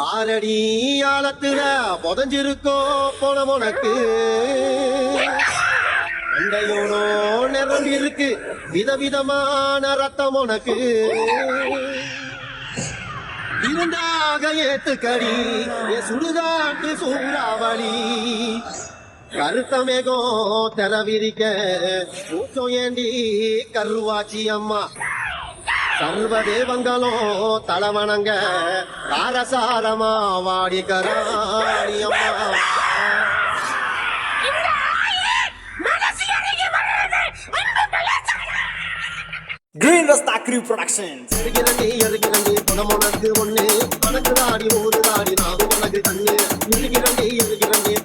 ஆரடி ஆழத்துல புதஞ்சிருக்கோ போன உனக்கு அண்டையோனோ நிரம்பி இருக்கு விதவிதமான ரத்தம் உனக்கு இருந்தாக ஏத்துக்கடி சுடுகாட்டு சூறாவளி கருத்தமேகோ தெரவிரிக்க மூச்சம் ஏண்டி கருவாச்சி அம்மா சர்வ தேவங்களும் தலவணங்க காரசாரமா வாடி கராணி அம்மா Green Rasta Crew Productions. எருகிறண்டி புனமுனக்கு ஒண்ணு உனக்கு தாடி ஊரு தாடி நாகு உனக்கு கண்ணு எருகிறண்டி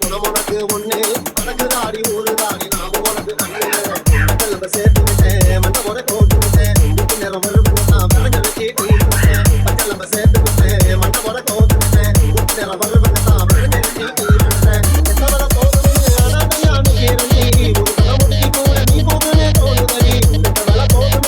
புனமுனக்கு ஒண்ணு உனக்கு தாடி ஊரு தாடி நாகு உனக்கு கண்ணு சேர்த்து விட்டேன் மண்ட முறை கோட்டு விட்டேன் நேரம் வருவா விறகு வச்சு பச்சை சேர்த்து விட்டேன் மண்ட முறை கோட்டு விட்டேன் நேரம் வருவா விறகு வச்சு எத்தவரை போதும் அனாதையானு கேரண்டி ஒரு தலை முடிச்சு கூட நீ போதுனே தோணுதடி எத்தவரை போதும்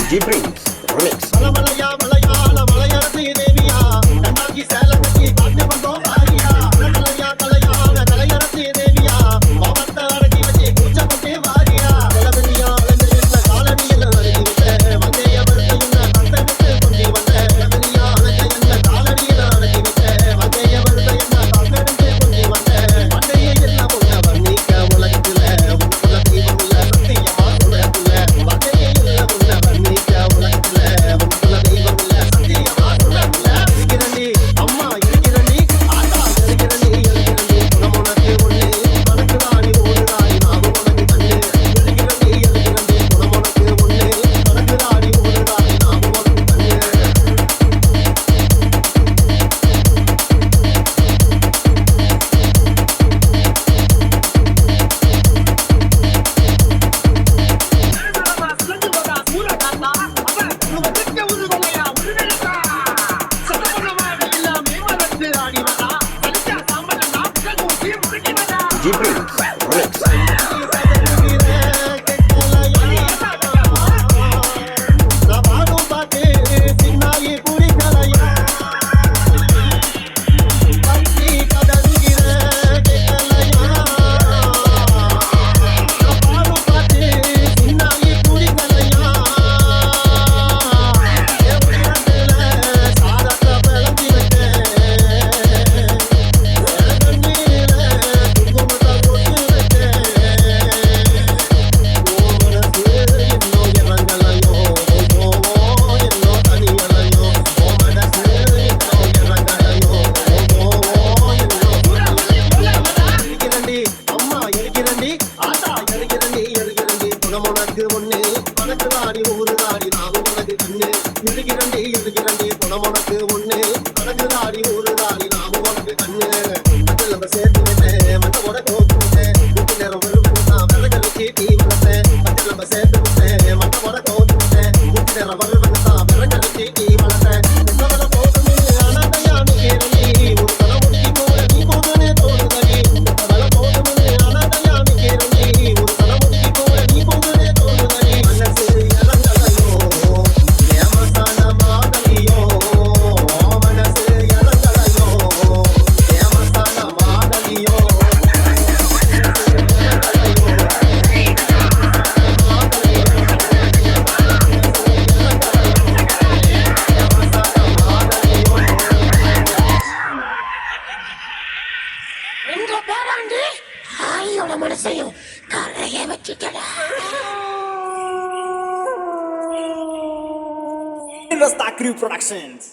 G Prince Remix. மலையா மலையாள மலையரசி தேவியா கண்ணாக்கி சேலத்துக்கு காட்டு வந்தோம் பாரியா மலையா தலையான தலையரசி தேவியா மாவட்ட அடக்கி வச்சு கூச்சப்பட்டே வாரியா கிளவனியா அலங்கரித்த காலனியில் அடக்கி விட்ட வந்தேய வருத்தையுள்ள கட்டவிட்டு கொண்டு வந்த கிளவனியா அலங்கரித்த காலனியில் அடக்கி விட்ட வந்தேய வருத்தையுள்ள கட்டவிட்டு கொண்டு வந்த வண்டையை எல்லாம் உள்ள வர்ணிக்க உலகத்துல உனக்குள்ள தெய்வம் இல்ல சத்தியமா உலகத்துல வண்டையை எல்லாம் உள்ள வர்ணிக்க உலகத்துல உனக்குள்ள தெய்வம் இல்ல சத்தியமா உலகத்துல இருக்கிறண்டி அம்மா இருக்கிறண்டி ஆத்தா இருக்கிறண்டி குணமுனக்கு ஒண்ணு மனக்கு ராணி ஓடு ராணி நாவு உனக்கு கண்ணு இருக்கிறண்டி குணமுனக்கு ஒண்ணு மனக்கு ராணி ஓடு ராணி நாவு உனக்கு கண்ணு G Prince Remix. ஒண்ணு மனக்கு ராணி ஊரு ராணி நாவு உனக்கு கண்ணு இருக்கிறண்டி குணமுனக்கு ஒண்ணு மனக்கு ராணி ஊரு ராணி நாவு உனக்கு கண்ணு அதில் நம்ம சேர்த்து விட்டேன் மண்டவோட கோத்து விட்டேன் கூட்டு நேரம் வருவா விறகு வச்சு தீ வளர்த்தேன் அதில் நம்ம சேர்த்து விட்டேன் மண்டவோட கோத்து விட்டேன் கூட்டு நேரம் வருவா விறகு வச்சு தீ வளர்த்தேன் எத்தவரை போதும் அனாதையானு கேரண்டி ஒரு தலை முடிச்சு கூட நீ போதுனே தோணுதடி எத்தவரை போதும் அனாதையானு கேரண்டி ஒரு தலை முடிச்சு கூட நீ போதுனே தோணுதடி மனசு இறங்கலையோ ஏமசான மாதலியோ மனசு இறங்கலையோ ஏமசான மாதலியோ என்ற பேராண்டி ஆயோட மனசையும் கரைய வச்சுட்டடா. Green Rasta Crew Productions.